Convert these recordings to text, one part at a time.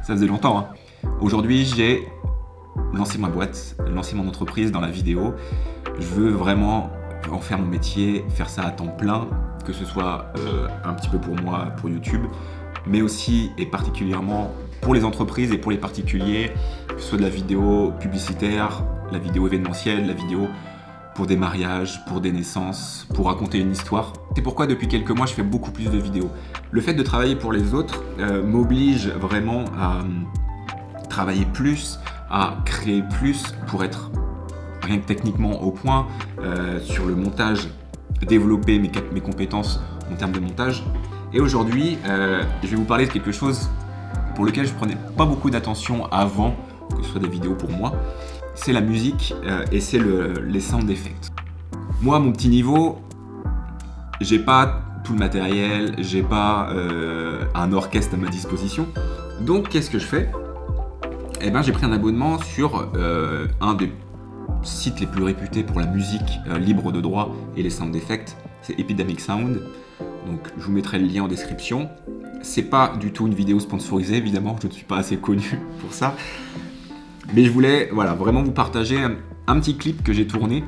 Ça faisait longtemps, hein. Aujourd'hui, j'ai lancé ma boîte, lancé mon entreprise dans la vidéo. Je veux vraiment en faire mon métier, faire ça à temps plein, que ce soit un petit peu pour moi, pour YouTube, mais aussi et particulièrement pour les entreprises et pour les particuliers, que ce soit de la vidéo publicitaire, la vidéo événementielle, la vidéo pour des mariages, pour des naissances, pour raconter une histoire. C'est pourquoi depuis quelques mois je fais beaucoup plus de vidéos. Le fait de travailler pour les autres m'oblige vraiment à travailler plus, à créer plus pour être rien que techniquement au point sur le montage, développer mes compétences en termes de montage. Et aujourd'hui, je vais vous parler de quelque chose pour lequel je prenais pas beaucoup d'attention avant que ce soit des vidéos pour moi. C'est la musique et c'est les sound effects. Moi, à mon petit niveau, j'ai pas tout le matériel, j'ai pas un orchestre à ma disposition. Donc, qu'est-ce que je fais ? Eh ben, j'ai pris un abonnement sur un des sites les plus réputés pour la musique libre de droit et les sound effects. C'est Epidemic Sound. Donc, je vous mettrai le lien en description. C'est pas du tout une vidéo sponsorisée, évidemment, je ne suis pas assez connu pour ça. Mais je voulais vraiment vous partager un petit clip que j'ai tourné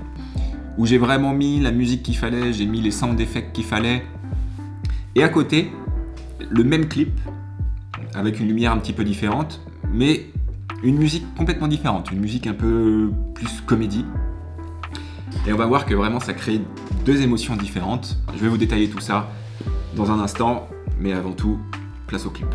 où j'ai vraiment mis la musique qu'il fallait, j'ai mis les sound effects qu'il fallait. Et à côté, le même clip avec une lumière un petit peu différente, mais une musique complètement différente, une musique un peu plus comédie. Et on va voir que vraiment ça crée deux émotions différentes. Je vais vous détailler tout ça dans un instant, mais avant tout, place au clip.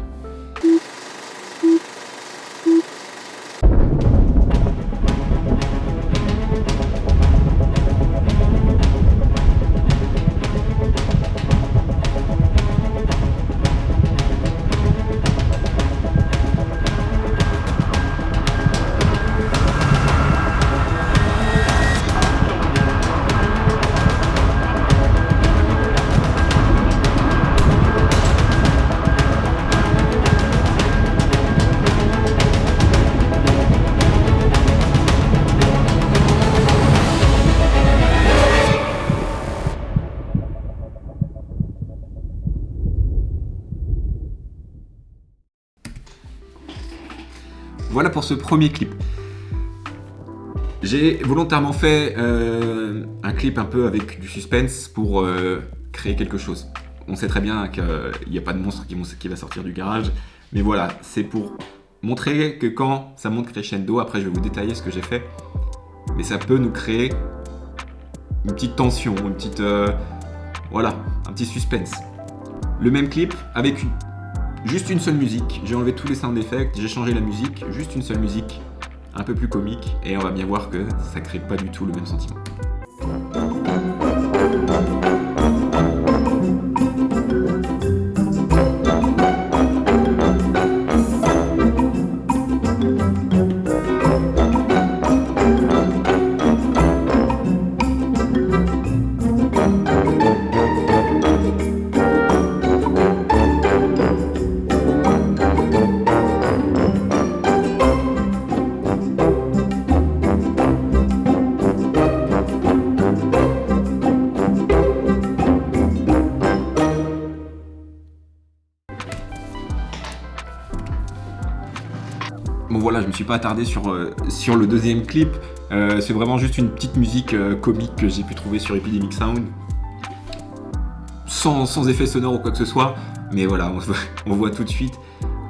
Voilà pour ce premier clip. J'ai volontairement fait un clip un peu avec du suspense pour créer quelque chose. On sait très bien qu'il n'y a pas de monstre qui va sortir du garage, mais voilà, c'est pour montrer que quand ça monte crescendo, après je vais vous détailler ce que j'ai fait, mais ça peut nous créer une petite tension, un petit suspense. Le même clip avec juste une seule musique, j'ai enlevé tous les sound effects, j'ai changé la musique, juste une seule musique, un peu plus comique, et on va bien voir que ça crée pas du tout le même sentiment. Bon voilà, je me suis pas attardé sur le deuxième clip, c'est vraiment juste une petite musique comique que j'ai pu trouver sur Epidemic Sound, sans effet sonore ou quoi que ce soit, mais voilà, on voit tout de suite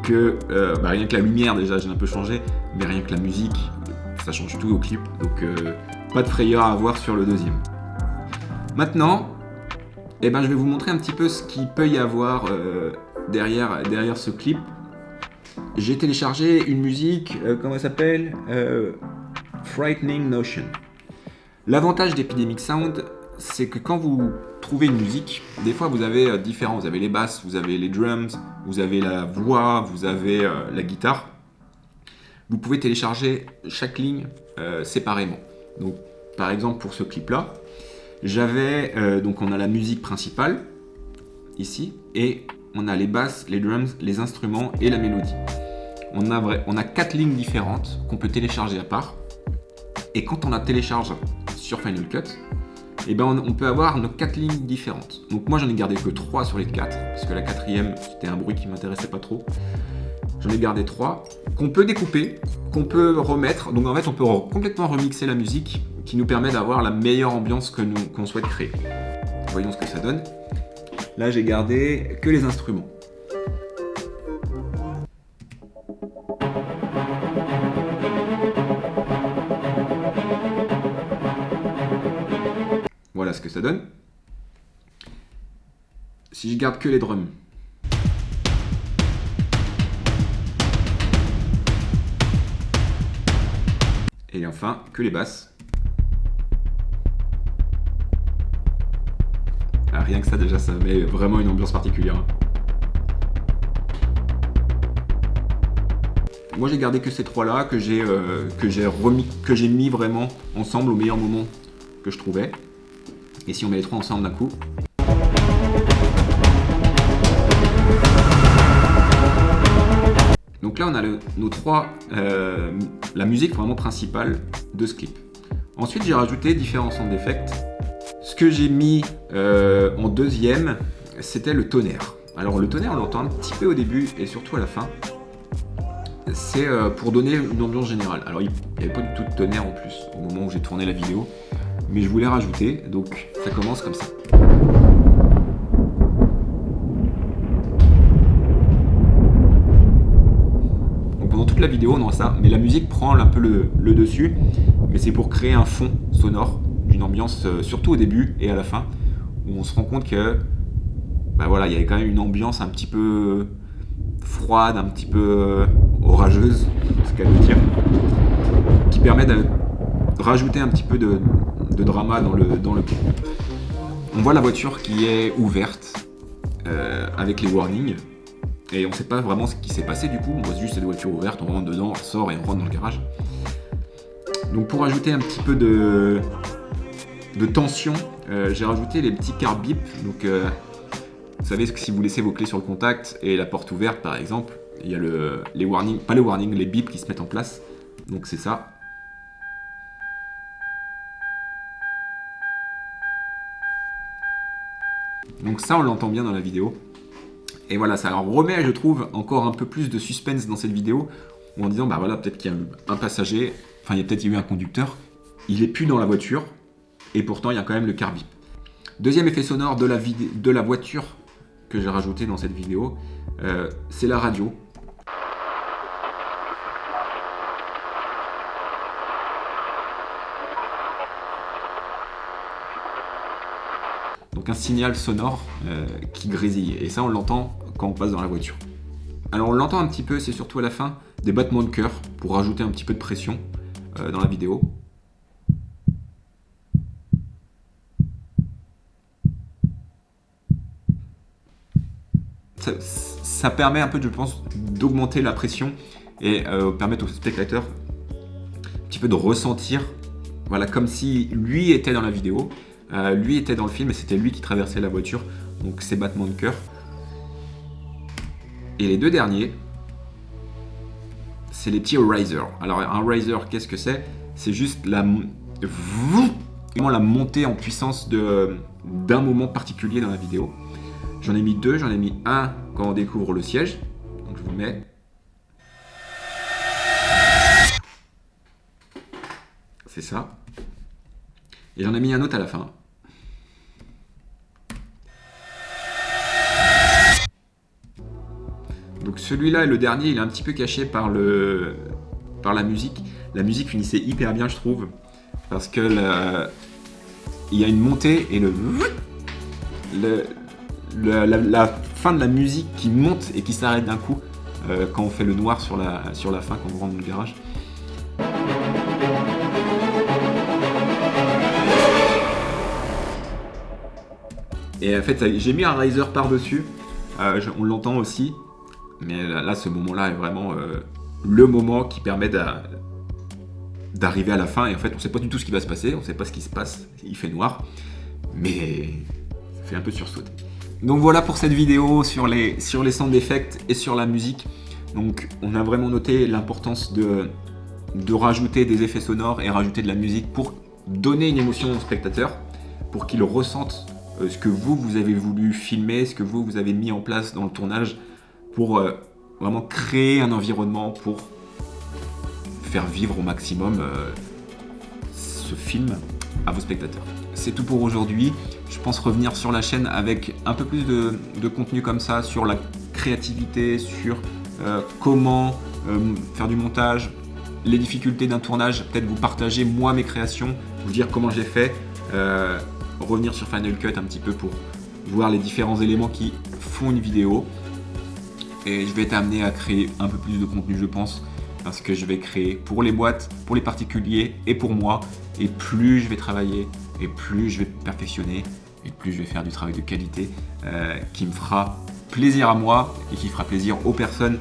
que rien que la lumière déjà j'ai un peu changé, mais rien que la musique, ça change tout au clip, donc pas de frayeur à avoir sur le deuxième. Maintenant, je vais vous montrer un petit peu ce qu'il peut y avoir derrière ce clip. J'ai téléchargé une musique, comment elle s'appelle Frightening Notion. L'avantage d'Epidemic Sound, c'est que quand vous trouvez une musique, des fois vous avez vous avez les basses, vous avez les drums, vous avez la voix, vous avez la guitare. Vous pouvez télécharger chaque ligne séparément. Donc, par exemple, pour ce clip-là, donc on a la musique principale, ici, et on a les basses, les drums, les instruments et la mélodie. On a 4 lignes différentes qu'on peut télécharger à part. Et quand on la télécharge sur Final Cut, on peut avoir nos 4 lignes différentes. Donc moi j'en ai gardé que 3 sur les 4, parce que la 4e c'était un bruit qui m'intéressait pas trop. J'en ai gardé 3 qu'on peut découper, qu'on peut remettre. Donc en fait, on peut complètement remixer la musique qui nous permet d'avoir la meilleure ambiance qu'on souhaite créer. Voyons ce que ça donne. Là, j'ai gardé que les instruments. Voilà ce que ça donne. Si je garde que les drums, et enfin que les basses. Ah, rien que ça déjà, ça met vraiment une ambiance particulière. Moi j'ai gardé que ces 3 là que j'ai mis vraiment ensemble au meilleur moment que je trouvais. Et si on met les 3 ensemble d'un coup. Donc là on a nos 3, la musique vraiment principale de ce clip. Ensuite j'ai rajouté différents sound effects. Ce que j'ai mis en deuxième, c'était le tonnerre. Alors le tonnerre on l'entend un petit peu au début et surtout à la fin. C'est pour donner une ambiance générale. Alors il n'y avait pas du tout de tonnerre en plus au moment où j'ai tourné la vidéo. Mais je voulais rajouter, donc ça commence comme ça. Donc pendant toute la vidéo on a ça, mais la musique prend un peu le dessus, mais c'est pour créer un fond sonore, d'une ambiance, surtout au début et à la fin, où on se rend compte que bah voilà, il y avait quand même une ambiance un petit peu froide, un petit peu orageuse, ce qu'elle veut dire, qui permet de rajouter un petit peu de drama dans le clip. On voit la voiture qui est ouverte avec les warnings et on ne sait pas vraiment ce qui s'est passé du coup. On voit juste cette voiture ouverte, on rentre dedans, on sort et on rentre dans le garage. Donc pour ajouter un petit peu de tension, j'ai rajouté les petits car bip. Donc vous savez que si vous laissez vos clés sur le contact et la porte ouverte par exemple, il y a les warnings, pas les warnings, les bips qui se mettent en place. Donc c'est ça. Donc ça on l'entend bien dans la vidéo. Et voilà, ça remet, je trouve, encore un peu plus de suspense dans cette vidéo, en disant bah voilà, peut-être qu'il y a eu un passager, enfin il y a peut-être eu un conducteur, il est plus dans la voiture, et pourtant il y a quand même le car bip. Deuxième effet sonore de la voiture que j'ai rajouté dans cette vidéo, c'est la radio. Donc un signal sonore qui grésille. Et ça, on l'entend quand on passe dans la voiture. Alors on l'entend un petit peu, c'est surtout à la fin, des battements de cœur pour rajouter un petit peu de pression dans la vidéo. Ça permet un peu, je pense, d'augmenter la pression et permettre aux spectateurs un petit peu de ressentir, voilà, comme si lui était dans la vidéo. Lui était dans le film et c'était lui qui traversait la voiture, donc ces battements de cœur. Et les deux derniers, c'est les petits risers. Alors un riser, qu'est-ce que c'est? C'est juste vraiment la montée en puissance d'un moment particulier dans la vidéo. J'en ai mis 2, j'en ai mis un quand on découvre le siège, donc je vous le mets. C'est ça. Et j'en ai mis un autre à la fin. Donc celui-là et le dernier, il est un petit peu caché par la musique. La musique finissait hyper bien, je trouve, parce que il y a une montée et la fin de la musique qui monte et qui s'arrête d'un coup quand on fait le noir sur la fin, quand on rentre dans le garage. Et en fait, j'ai mis un riser par-dessus, on l'entend aussi, mais là ce moment-là est vraiment le moment qui permet d'arriver à la fin, et en fait on sait pas du tout ce qui va se passer, on sait pas ce qui se passe, il fait noir, mais ça fait un peu sursauter. Donc voilà pour cette vidéo sur les sound effects et sur la musique. Donc on a vraiment noté l'importance de rajouter des effets sonores et rajouter de la musique pour donner une émotion au spectateur, pour qu'il ressente ce que vous avez voulu filmer, ce que vous avez mis en place dans le tournage pour vraiment créer un environnement pour faire vivre au maximum ce film à vos spectateurs. C'est tout pour aujourd'hui. Je pense revenir sur la chaîne avec un peu plus de contenu comme ça, sur la créativité, sur comment faire du montage, les difficultés d'un tournage, peut-être vous partager moi mes créations, vous dire comment j'ai fait, revenir sur Final Cut un petit peu pour voir les différents éléments qui font une vidéo. Et je vais être amené à créer un peu plus de contenu, je pense, parce que je vais créer pour les boîtes, pour les particuliers et pour moi. Et plus je vais travailler, et plus je vais perfectionner, et plus je vais faire du travail de qualité qui me fera plaisir à moi et qui fera plaisir aux personnes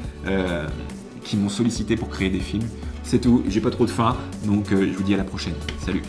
qui m'ont sollicité pour créer des films. C'est tout, j'ai pas trop de faim, donc je vous dis à la prochaine. Salut!